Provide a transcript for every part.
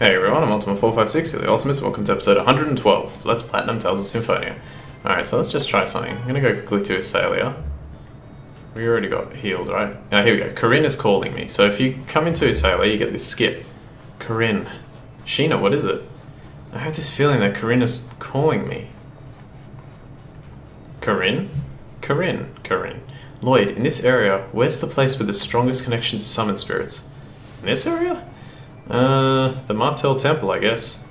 Hey everyone, I'm Ultima456 here, the Ultimates. Welcome to episode 112. Let's Platinum Tales of Symphonia. Alright, so let's just try something. I'm gonna go quickly to Isalia. We already got healed, right? Ah, here we go. Corinne is calling me. So if you come into Isalia, you get this skip. Corinne. Sheena, what is it? I have this feeling that Corinne is calling me. Corinne? Corinne. Lloyd, in this area, where's the place with the strongest connection to summon spirits? In this area? The Martel Temple, I guess.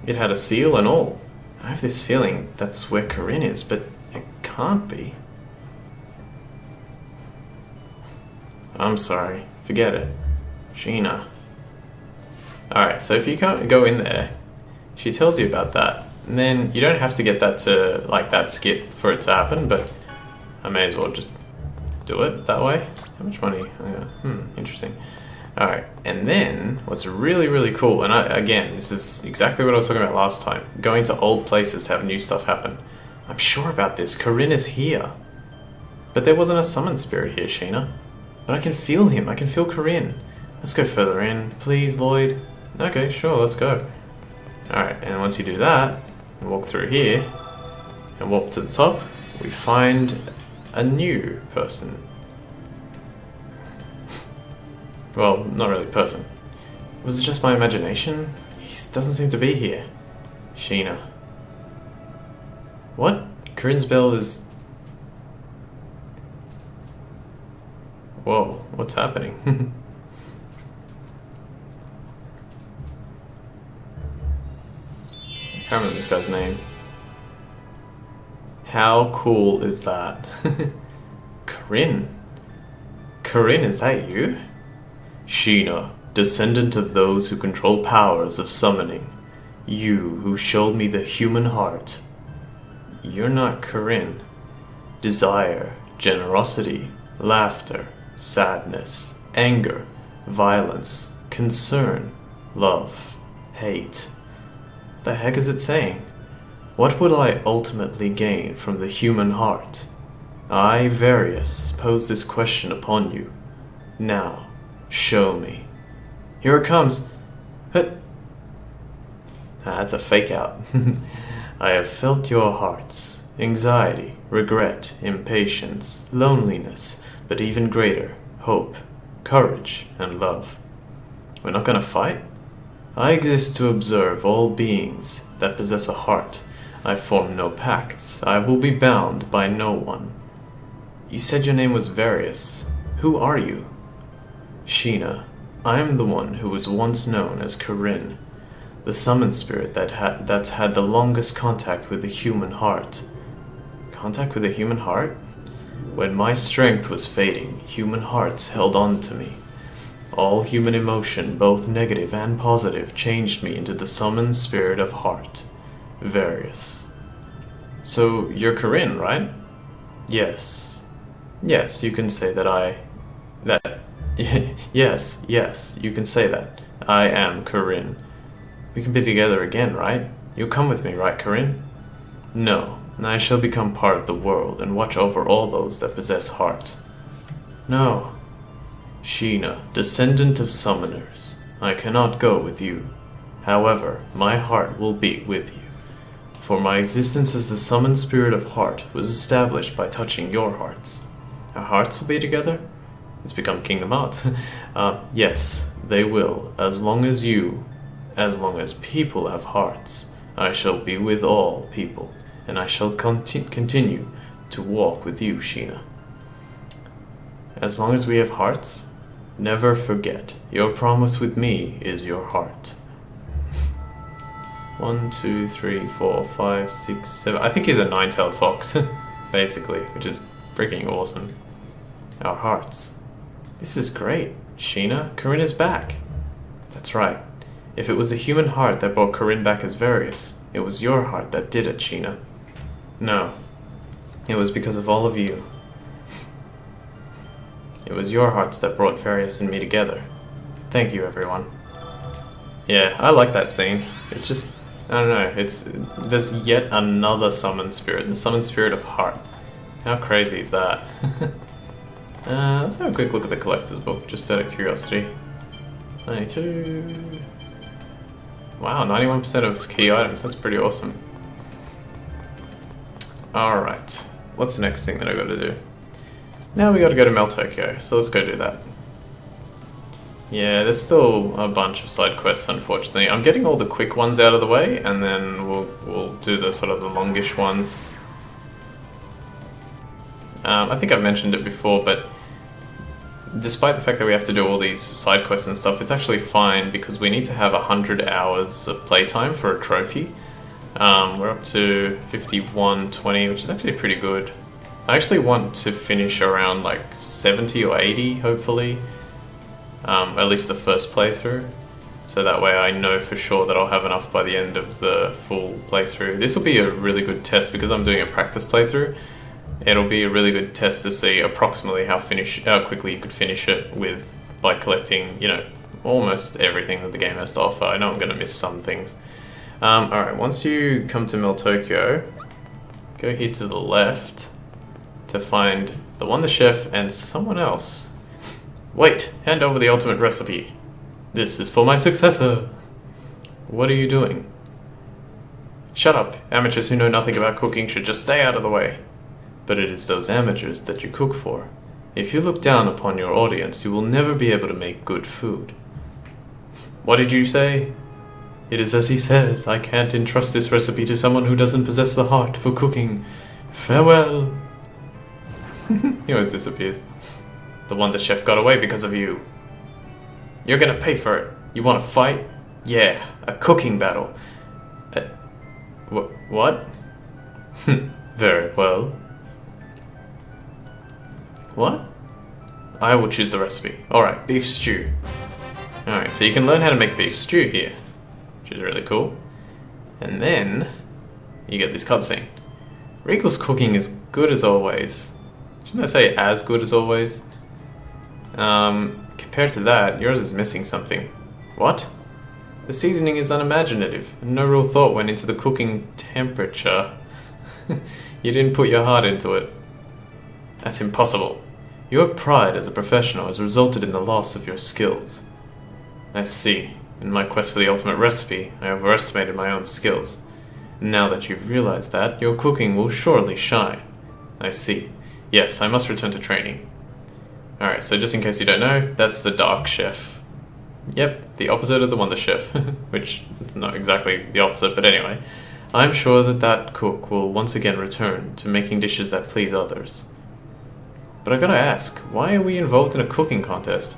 It had a seal and all. I have this feeling that's where Corinne is, but it can't be. I'm sorry. Forget it. Sheena. Alright, so if you can't go in there, she tells you about that. And then you don't have to get that to, like, that skip for it to happen, but I may as well just do it that way. How much money? Interesting. Alright, and then what's really, really cool, and again, this is exactly what I was talking about last time, going to old places to have new stuff happen. I'm sure about this, Corinne is here. But there wasn't a summon spirit here, Sheena. But I can feel him, I can feel Corinne. Let's go further in, please, Lloyd. Okay, sure, let's go. Alright, and once you do that, walk through here, and walk to the top, we find a new person. Well, not really person. Was it just my imagination? He doesn't seem to be here. Sheena. What? Corinne's bell is... Whoa, what's happening? I can't remember this guy's name. How cool is that? Corinne? Corinne, is that you? Sheena, descendant of those who control powers of summoning. You who showed me the human heart. You're not Corinne. Desire, generosity, laughter, sadness, anger, violence, concern, love, hate. What the heck is it saying? What would I ultimately gain from the human heart? I, Various, pose this question upon you. Now, show me. Here it comes. That's a fake out. I have felt your hearts. Anxiety, regret, impatience, loneliness, but even greater, hope, courage, and love. We're not gonna fight? I exist to observe all beings that possess a heart. I form no pacts. I will be bound by no one. You said your name was Various. Who are you? Sheena, I am the one who was once known as Corinne, the summon spirit that's had the longest contact with the human heart. Contact with the human heart? When my strength was fading, human hearts held on to me. All human emotion, both negative and positive, changed me into the summoned spirit of heart. Various. So, you're Corinne, right? Yes. Yes, you can say that Yes, you can say that. I am Corinne. We can be together again, right? You'll come with me, right, Corinne? No, I shall become part of the world and watch over all those that possess heart. No. Sheena, descendant of summoners, I cannot go with you. However, my heart will be with you. For my existence as the summoned spirit of heart was established by touching your hearts. Our hearts will be together? It's become Kingdom Hearts. Yes, they will, as long as people have hearts. I shall be with all people, and I shall continue to walk with you, Sheena. As long as we have hearts, never forget, your promise with me is your heart. 1, 2, 3, 4, 5, 6, 7. I think he's a nine-tailed fox, basically, which is freaking awesome. Our hearts. This is great. Sheena, Corinne is back. That's right. If it was the human heart that brought Corinne back as Various, it was your heart that did it, Sheena. No. It was because of all of you. It was your hearts that brought Various and me together. Thank you, everyone. Yeah, I like that scene. It's just, I don't know, there's yet another summoned spirit, the summoned spirit of heart. How crazy is that? Let's have a quick look at the collector's book, just out of curiosity. 92... Wow, 91% of key items. That's pretty awesome. Alright. What's the next thing that I gotta do? Now we gotta go to Mel Tokyo, so let's go do that. Yeah, there's still a bunch of side quests, unfortunately. I'm getting all the quick ones out of the way, and then we'll do the sort of the longish ones. I think I've mentioned it before, but despite the fact that we have to do all these side quests and stuff, it's actually fine because we need to have 100 hours of playtime for a trophy. We're up to 51:20, which is actually pretty good. I actually want to finish around like 70 or 80, hopefully. At least the first playthrough. So that way I know for sure that I'll have enough by the end of the full playthrough. This will be a really good test because I'm doing a practice playthrough. It'll be a really good test to see approximately how quickly you could finish it by collecting, you know, almost everything that the game has to offer. I know I'm going to miss some things. Alright, once you come to Mel Tokyo, go here to the left to find the Wonder Chef and someone else. Wait, hand over the ultimate recipe. This is for my successor. What are you doing? Shut up. Amateurs who know nothing about cooking should just stay out of the way. But it is those amateurs that you cook for. If you look down upon your audience, you will never be able to make good food. What did you say? It is as he says, I can't entrust this recipe to someone who doesn't possess the heart for cooking. Farewell. He always disappears. The Wonder Chef got away because of you. You're gonna pay for it. You want to fight? Yeah, a cooking battle. What? Very well. What? I will choose the recipe. Alright, beef stew. Alright, so you can learn how to make beef stew here, which is really cool. And then you get this cutscene. Regal's cooking is good as always. Shouldn't I say as good as always? Compared to that, yours is missing something. What? The seasoning is unimaginative, and no real thought went into the cooking temperature. You didn't put your heart into it. That's impossible. Your pride as a professional has resulted in the loss of your skills. I see. In my quest for the ultimate recipe, I overestimated my own skills. Now that you've realized that, your cooking will surely shine. I see. Yes, I must return to training. Alright, so just in case you don't know, that's the Dark Chef. Yep, the opposite of the Wonder Chef, which is not exactly the opposite, but anyway. I'm sure that cook will once again return to making dishes that please others. But I gotta ask, why are we involved in a cooking contest?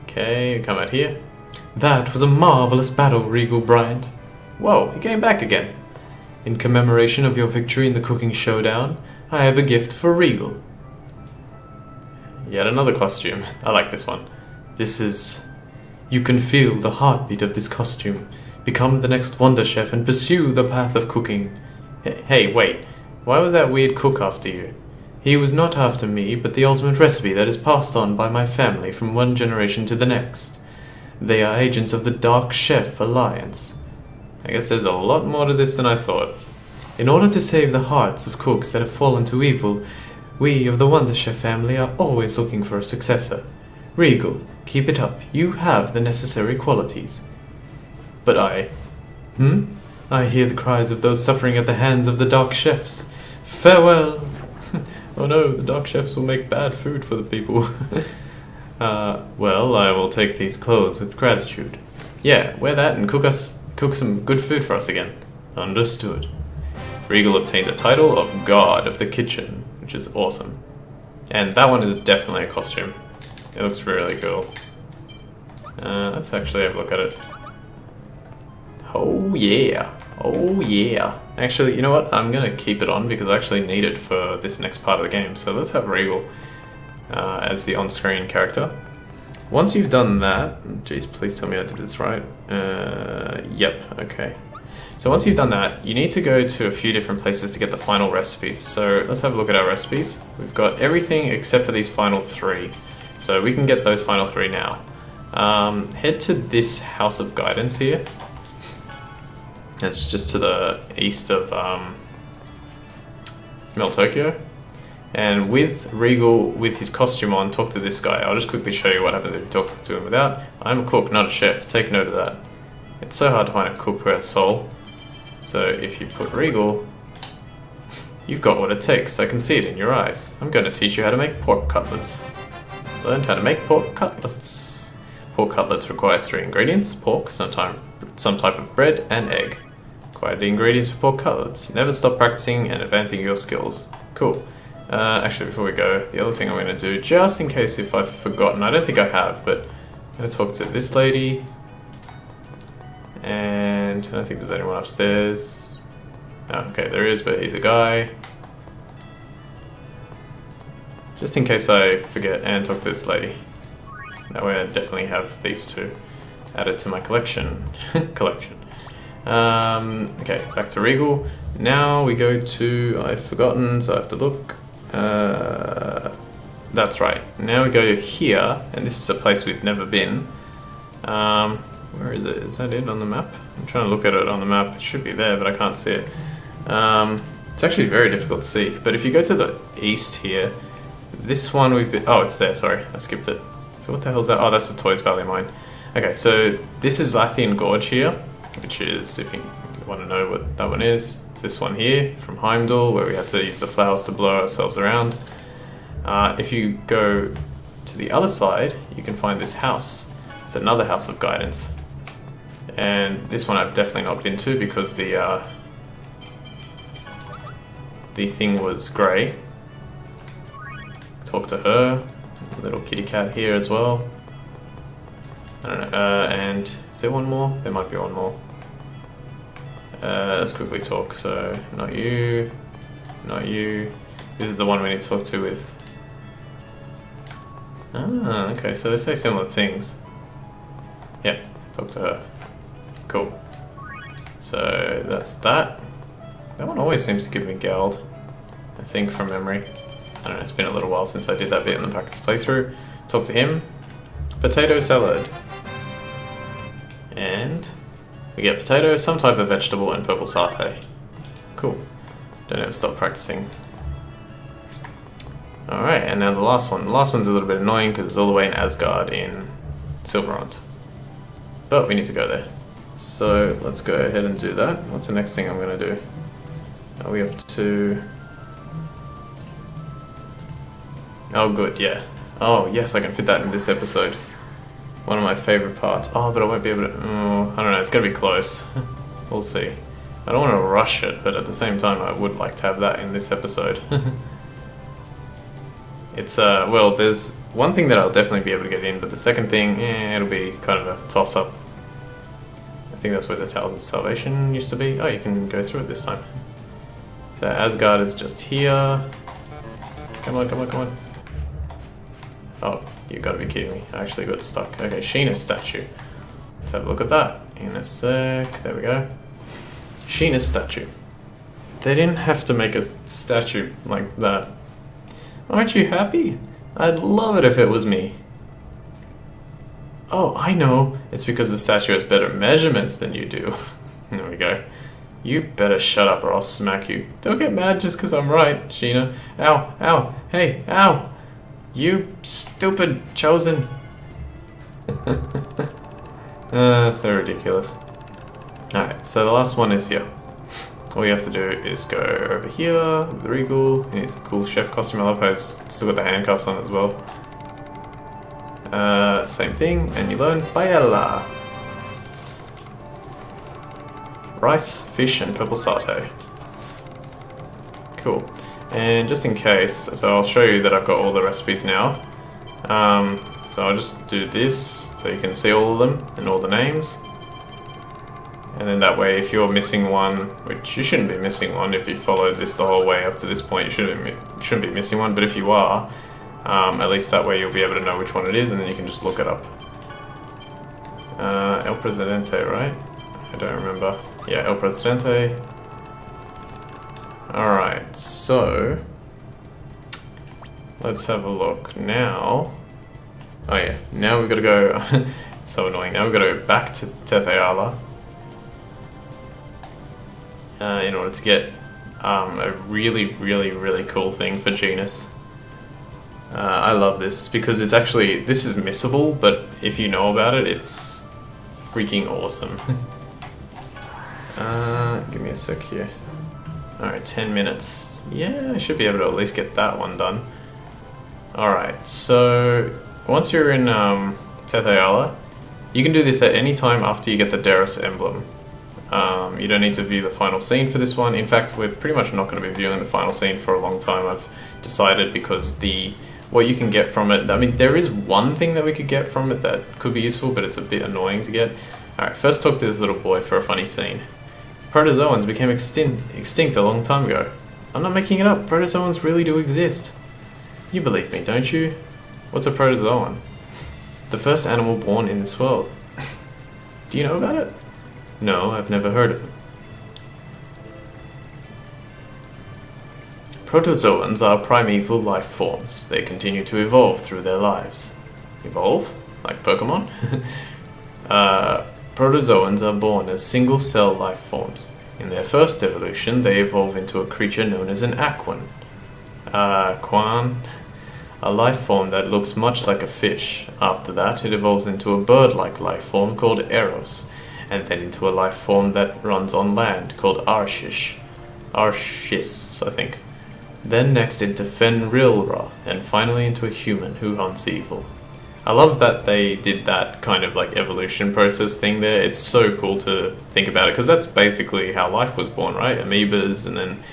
Okay, come out here. That was a marvelous battle, Regal Bryant. Whoa, he came back again. In commemoration of your victory in the cooking showdown, I have a gift for Regal. Yet another costume. I like this one. This is... You can feel the heartbeat of this costume. Become the next Wonder Chef and pursue the path of cooking. Hey, wait. Why was that weird cook after you? He was not after me, but the ultimate recipe that is passed on by my family from one generation to the next. They are agents of the Dark Chef Alliance. I guess there's a lot more to this than I thought. In order to save the hearts of cooks that have fallen to evil, we of the Wonder Chef family are always looking for a successor. Regal, keep it up. You have the necessary qualities. But I hear the cries of those suffering at the hands of the Dark Chefs. Farewell! Oh no, the Dark Chefs will make bad food for the people. Well, I will take these clothes with gratitude. Yeah, wear that and cook some good food for us again. Understood. Regal obtained the title of God of the Kitchen, which is awesome. And that one is definitely a costume. It looks really cool. Let's actually have a look at it. Oh yeah. Oh yeah. Actually, you know what? I'm gonna keep it on because I actually need it for this next part of the game. So let's have Regal as the on-screen character. Once you've done that... Jeez, please tell me I did this right. Yep, okay. So once you've done that, you need to go to a few different places to get the final recipes. So let's have a look at our recipes. We've got everything except for these final 3. So we can get those final 3 now. Head to this House of Guidance here. It's just to the east of Mel Tokyo. And with Regal, with his costume on, talk to this guy. I'll just quickly show you what happens if you talk to him without. I'm a cook, not a chef. Take note of that. It's so hard to find a cook who has soul. So if you put Regal, you've got what it takes. I can see it in your eyes. I'm going to teach you how to make pork cutlets. Learned how to make pork cutlets. Pork cutlets requires 3 ingredients: pork, some type of bread, and egg. Acquire the ingredients for pork cutlets. Never stop practicing and advancing your skills. Cool. Actually, before we go, the other thing I'm going to do, just in case if I've forgotten, I don't think I have, but I'm going to talk to this lady. And I don't think there's anyone upstairs. Oh, okay, there is, but he's a guy. Just in case I forget, and talk to this lady. That way I definitely have these two added to my collection. Okay, back to Regal. Now we go to, I've forgotten, so I have to look. That's right. Now we go here, and this is a place we've never been. Where is it? Is that it on the map? I'm trying to look at it on the map. It should be there, but I can't see it. It's actually very difficult to see. But if you go to the east here, this one we've been... Oh, it's there. Sorry, I skipped it. So what the hell is that? Oh, that's the Toys Valley mine. Okay, so this is Lathian Gorge here, which is, if you want to know what that one is, it's this one here from Heimdall, where we had to use the flowers to blow ourselves around. If you go to the other side, you can find this house. It's another house of guidance. And this one I've definitely not been to because the thing was grey. Talk to her. Little kitty cat here as well. I don't know. And is there one more? There might be one more. Let's quickly talk. So, not you. Not you. This is the one we need to talk to with. Ah, okay. So they say similar things. Yeah, talk to her. Cool. So that's that. That one always seems to give me Geld, I think, from memory. I don't know, it's been a little while since I did that bit in the practice playthrough. Talk to him. Potato salad. And we get potato, some type of vegetable, and purple satay. Cool. Don't ever stop practicing. Alright, and now the last one. The last one's a little bit annoying because it's all the way in Asgard in Silverant. But we need to go there. So let's go ahead and do that. What's the next thing I'm going to do? Are we up to... Oh good, yeah. Oh yes, I can fit that in this episode. One of my favourite parts. Oh, but I won't be able to... Oh, I don't know, it's going to be close. We'll see. I don't want to rush it, but at the same time I would like to have that in this episode. It's, well, there's one thing that I'll definitely be able to get in, but the second thing, it'll be kind of a toss-up. I think that's where the Towers of Salvation used to be. Oh, you can go through it this time. So Asgard is just here. Come on, come on, come on. Oh, you gotta be kidding me. I actually got stuck. Okay, Sheena's statue. Let's have a look at that in a sec. There we go. Sheena's statue. They didn't have to make a statue like that. Aren't you happy? I'd love it if it was me. Oh, I know. It's because the statue has better measurements than you do. There we go. You better shut up or I'll smack you. Don't get mad just because I'm right, Sheena. Ow, ow, hey, ow. You stupid chosen. So ridiculous. Alright, so the last one is here. All you have to do is go over here with the Regal in his cool chef costume. I love how he's still got the handcuffs on as well. Same thing, and you learn paella. Rice, fish, and purple satay. Cool. And just in case, so I'll show you that I've got all the recipes now. So I'll just do this so you can see all of them and all the names. And then that way, if you're missing one, which you shouldn't be missing one, if you followed this the whole way up to this point, you shouldn't be missing one. But if you are, at least that way you'll be able to know which one it is, and then you can just look it up. El Presidente, right? I don't remember. Yeah, El Presidente. Alright, so... let's have a look now. Oh yeah, now we've got to go... it's so annoying. Now we've got to go back to Tetheala. In order to get a really, really, really cool thing for Genus. I love this because it's actually, this is missable, but if you know about it, it's freaking awesome. Give me a sec here. Alright, 10 minutes. Yeah, I should be able to at least get that one done. Alright, so once you're in Teth Ayala, you can do this at any time after you get the Deros emblem. You don't need to view the final scene for this one. In fact, we're pretty much not going to be viewing the final scene for a long time, I've decided, because what you can get from it, I mean, there is one thing that we could get from it that could be useful, but it's a bit annoying to get. Alright, first talk to this little boy for a funny scene. Protozoans became extinct a long time ago. I'm not making it up, protozoans really do exist. You believe me, don't you? What's a protozoan? The first animal born in this world. Do you know about it? No, I've never heard of it. Protozoans are primeval life forms. They continue to evolve through their lives. Evolve? Like Pokemon? Protozoans are born as single-cell life forms. In their first evolution, they evolve into a creature known as an aquan. Quan? A life form that looks much like a fish. After that, it evolves into a bird-like life form called Eros, and then into a life form that runs on land called Arshis, I think. Then next into Fenrilra, and finally into a human who hunts evil. I love that they did that kind of like evolution process thing there. It's so cool to think about it, because that's basically how life was born, right? Amoebas, and then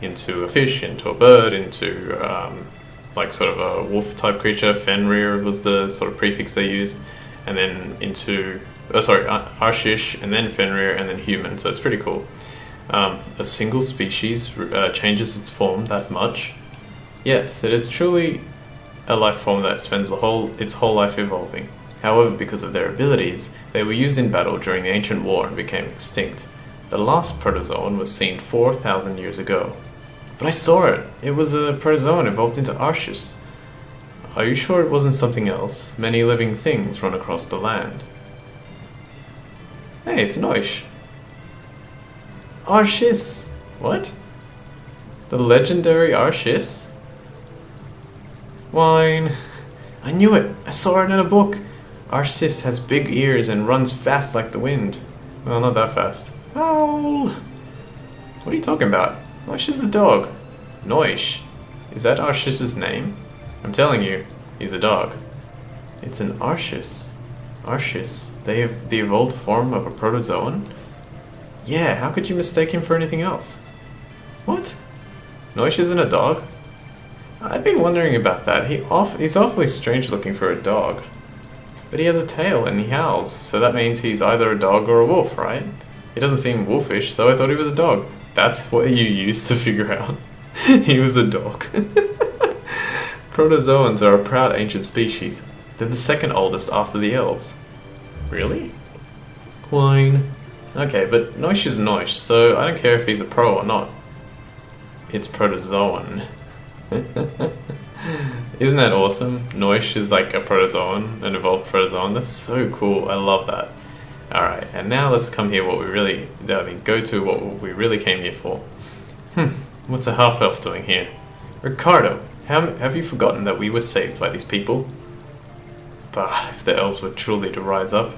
into a fish, into a bird, into like sort of a wolf type creature. Fenrir was the sort of prefix they used, and then into Arshish, and then Fenrir, and then human. So it's pretty cool. A single species changes its form that much. Yes, it is truly a life form that spends its whole life evolving. However, because of their abilities, they were used in battle during the ancient war and became extinct. The last protozoan was seen 4,000 years ago. But I saw it! It was a protozoan evolved into Arshis. Are you sure it wasn't something else? Many living things run across the land. Hey, it's Noish. Arshis! What? The legendary Arshis? Wine. I knew it! I saw it in a book! Arshis has big ears and runs fast like the wind. Well, not that fast. Howl! What are you talking about? Noish is a dog. Noish? Is that Arshis' name? I'm telling you, he's a dog. It's an Arshis. Arshis? The evolved form of a protozoan? Yeah, how could you mistake him for anything else? What? Noish isn't a dog? I've been wondering about that. He's awfully strange looking for a dog. But he has a tail and he howls, so that means he's either a dog or a wolf, right? He doesn't seem wolfish, so I thought he was a dog. That's what you used to figure out. He was a dog. Protozoans are a proud ancient species. They're the second oldest after the elves. Really? Wine. Okay, but Noish is Noish, so I don't care if he's a pro or not. It's protozoan. Isn't that awesome? Noish is like a protozoan, an evolved protozoan. That's so cool. I love that. Alright, and now let's come here go to what we really came here for. What's a half-elf doing here? Ricardo, have you forgotten that we were saved by these people? Bah, if the elves were truly to rise up,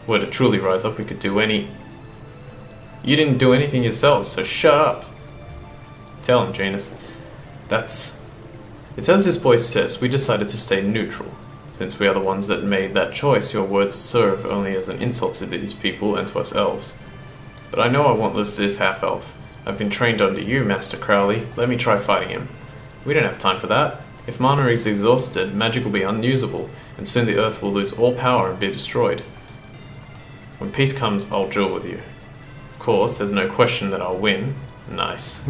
we could do any... You didn't do anything yourselves, so shut up! Tell him, Janus. It's as this boy says, we decided to stay neutral. Since we are the ones that made that choice, your words serve only as an insult to these people and to us elves. But I know I won't lose this half-elf. I've been trained under you, Master Crowley. Let me try fighting him. We don't have time for that. If Mana is exhausted, magic will be unusable, and soon the earth will lose all power and be destroyed. When peace comes, I'll duel with you. Of course, there's no question that I'll win. Nice.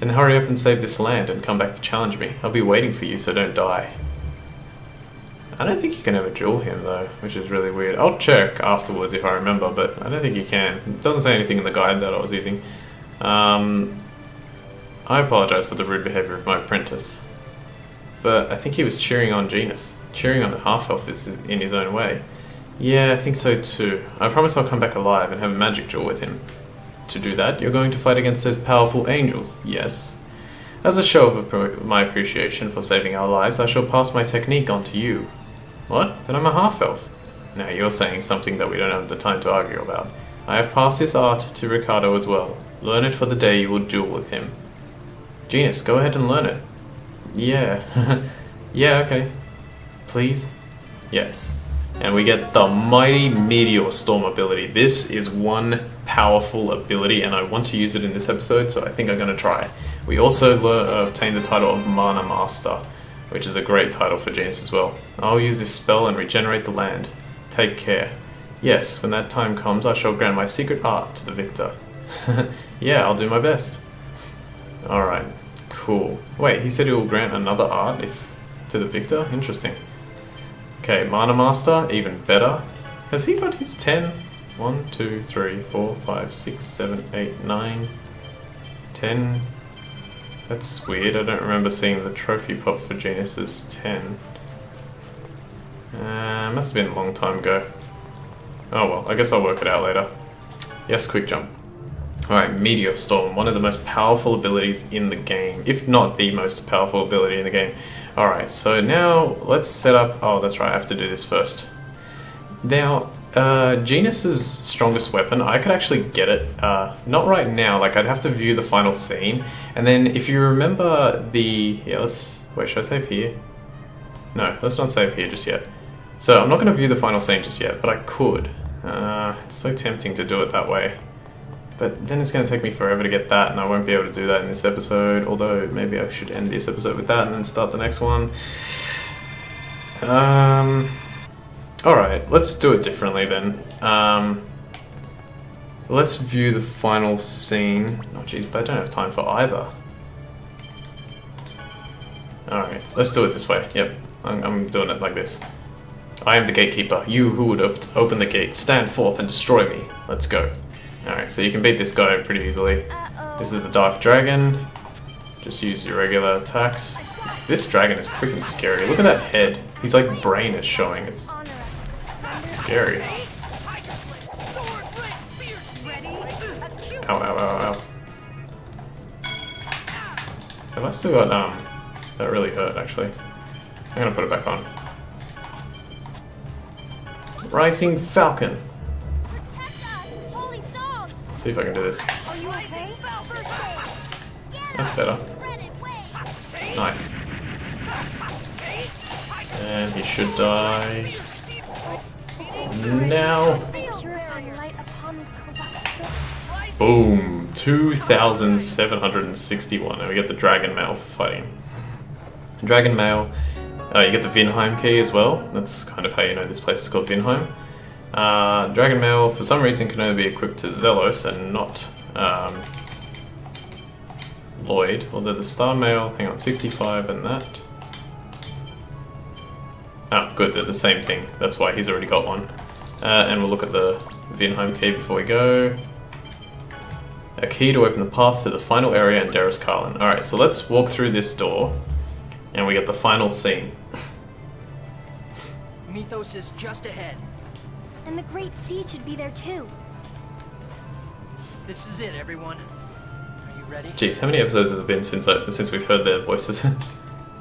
Then hurry up and save this land and come back to challenge me. I'll be waiting for you, so don't die. I don't think you can ever duel him though, which is really weird. I'll check afterwards if I remember, but I don't think you can. It doesn't say anything in the guide that I was using. I apologize for the rude behavior of my apprentice. But I think he was cheering on Genus. Cheering on the half-elf is in his own way. Yeah, I think so too. I promise I'll come back alive and have a magic duel with him. To do that, you're going to fight against the powerful angels, yes. As a show of my appreciation for saving our lives, I shall pass my technique on to you. What? But I'm a half-elf. Now you're saying something that we don't have the time to argue about. I have passed this art to Ricardo as well. Learn it for the day you will duel with him. Genus, go ahead and learn it. Yeah. Yeah, okay. Please? Yes. And we get the Mighty Meteor Storm ability. This is one powerful ability, and I want to use it in this episode, so I think I'm going to try. We also obtain the title of Mana Master, which is a great title for Genus as well. I'll use this spell and regenerate the land. Take care. Yes, when that time comes, I shall grant my secret art to the victor. Yeah, I'll do my best. Alright, cool. Wait, he said he will grant another art to the victor? Interesting. Okay, Mana Master, even better. Has he got his 10? 1, 2, 3, 4, 5, 6, 7, 8, 9, 10. That's weird, I don't remember seeing the trophy pop for Genus's 10. Must have been a long time ago. Oh well, I guess I'll work it out later. Yes, quick jump. Alright, Meteor Storm, one of the most powerful abilities in the game, if not the most powerful ability in the game. Alright, so now let's set up... Oh, that's right, I have to do this first. Now, Genus's strongest weapon, I could actually get it, not right now, like I'd have to view the final scene, and then if you remember the... Yeah, let's... Wait, should I save here? No, let's not save here just yet. So I'm not going to view the final scene just yet, but I could. It's so tempting to do it that way. But then it's going to take me forever to get that, and I won't be able to do that in this episode, although maybe I should end this episode with that and then start the next one. Alright, let's do it differently then. Let's view the final scene. Oh jeez, but I don't have time for either. Alright, let's do it this way. Yep, I'm doing it like this. I am the gatekeeper. You who would open the gate, stand forth and destroy me. Let's go. Alright, so you can beat this guy pretty easily. This is a dark dragon. Just use your regular attacks. This dragon is freaking scary. Look at that head. He's like brain is showing. It's scary. Ow, ow, ow, ow. Have I still got, that really hurt actually. I'm gonna put it back on. Rising Falcon. Let's see if I can do this. That's better. Nice. And he should die. Now. Boom. 2,761. And we get the Dragon Mail for fighting. Dragon Mail. You get the Vinheim key as well. That's kind of how you know this place is called Vinheim. Dragon Mail, for some reason, can only be equipped to Zelos and not Lloyd. Although the Star Mail, hang on, 65 and that. Oh, good, they're the same thing. That's why he's already got one. And we'll look at the Vinheim key before we go. A key to open the path to the final area in Darus Carlin. Alright, so let's walk through this door. And we get the final scene. Mythos is just ahead. And the Great Sea should be there too. This is it, everyone. Are you ready? Jeez, how many episodes has it been since we've heard their voices?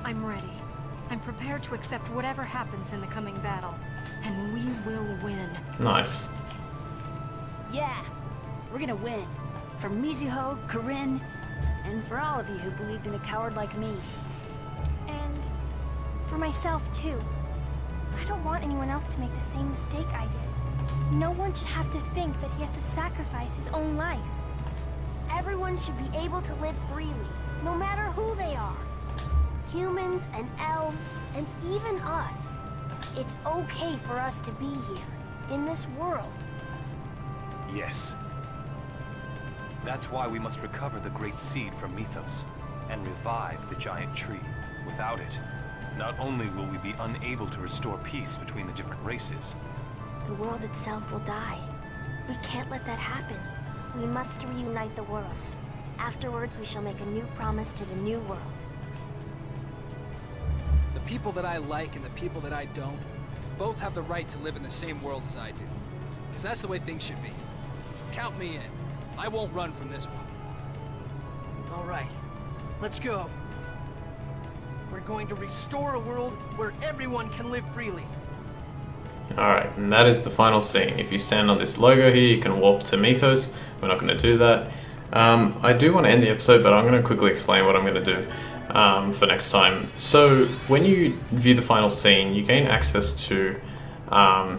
I'm ready. I'm prepared to accept whatever happens in the coming battle. And we will win. Nice. Yeah, we're gonna win. For Mizuho, Corinne, and for all of you who believed in a coward like me. And for myself too. I don't want anyone else to make the same mistake I did. No one should have to think that he has to sacrifice his own life. Everyone should be able to live freely, no matter who they are. Humans and elves, and even us. It's okay for us to be here, in this world. Yes. That's why we must recover the Great Seed from Mythos, and revive the giant tree. Without it, not only will we be unable to restore peace between the different races, The world itself will die. We can't let that happen. We must reunite the worlds. Afterwards, we shall make a new promise to the new world. The people that I like and the people that I don't both have the right to live in the same world as I do. Because that's the way things should be. So count me in. I won't run from this one. All right, let's go. We're going to restore a world where everyone can live freely. Alright, and that is the final scene. If you stand on this logo here, you can warp to Mythos. We're not going to do that. I do want to end the episode, but I'm going to quickly explain what I'm going to do for next time. So, when you view the final scene, you gain access to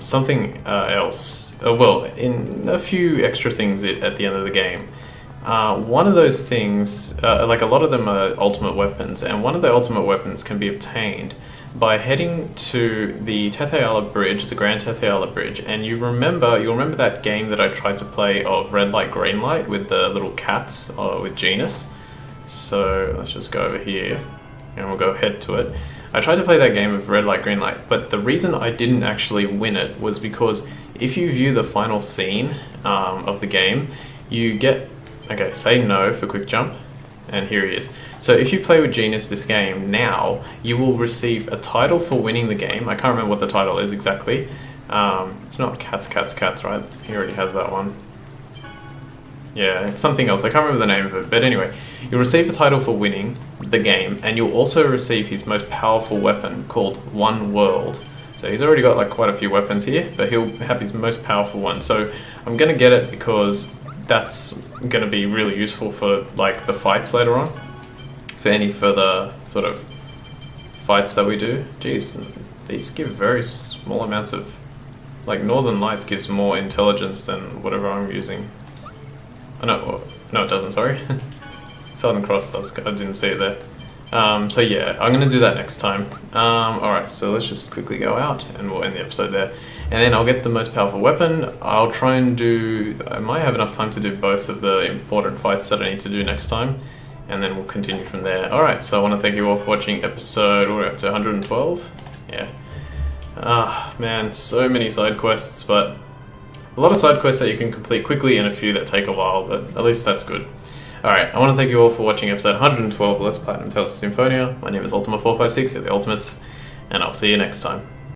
something else. Well, in a few extra things at the end of the game. One of those things, like a lot of them are ultimate weapons, and one of the ultimate weapons can be obtained by heading to the Tetheala Bridge, the Grand Tetheala Bridge, and you'll remember that game that I tried to play of Red Light, Green Light with the little cats with Genus. So let's just go over here, and we'll go head to it. I tried to play that game of Red Light, Green Light, but the reason I didn't actually win it was because if you view the final scene of the game, you get... Okay, say no for quick jump, and here he is. So if you play with Genus this game now, you will receive a title for winning the game. I can't remember what the title is exactly. It's not Cats, Cats, Cats, right? He already has that one. Yeah, it's something else. I can't remember the name of it. But anyway, you'll receive a title for winning the game, and you'll also receive his most powerful weapon called One World. So he's already got like quite a few weapons here, but he'll have his most powerful one. So I'm going to get it because that's going to be really useful for like the fights later on, for any further sort of fights that we do. Jeez, these give very small amounts of, like Northern Lights gives more intelligence than whatever I'm using. Oh, no it doesn't, sorry. Southern Cross does, I didn't see it there. So yeah, I'm going to do that next time. Alright, so let's just quickly go out and we'll end the episode there. And then I'll get the most powerful weapon. I'll try and do... I might have enough time to do both of the important fights that I need to do next time. And then we'll continue from there. Alright, so I want to thank you all for watching episode... What are we up to, 112? Yeah. Ah, man, so many side quests, but... A lot of side quests that you can complete quickly and a few that take a while, but at least that's good. Alright, I want to thank you all for watching episode 112 of Let's Platinum Tales of Symphonia. My name is Ultima456, you're the Ultimates, and I'll see you next time.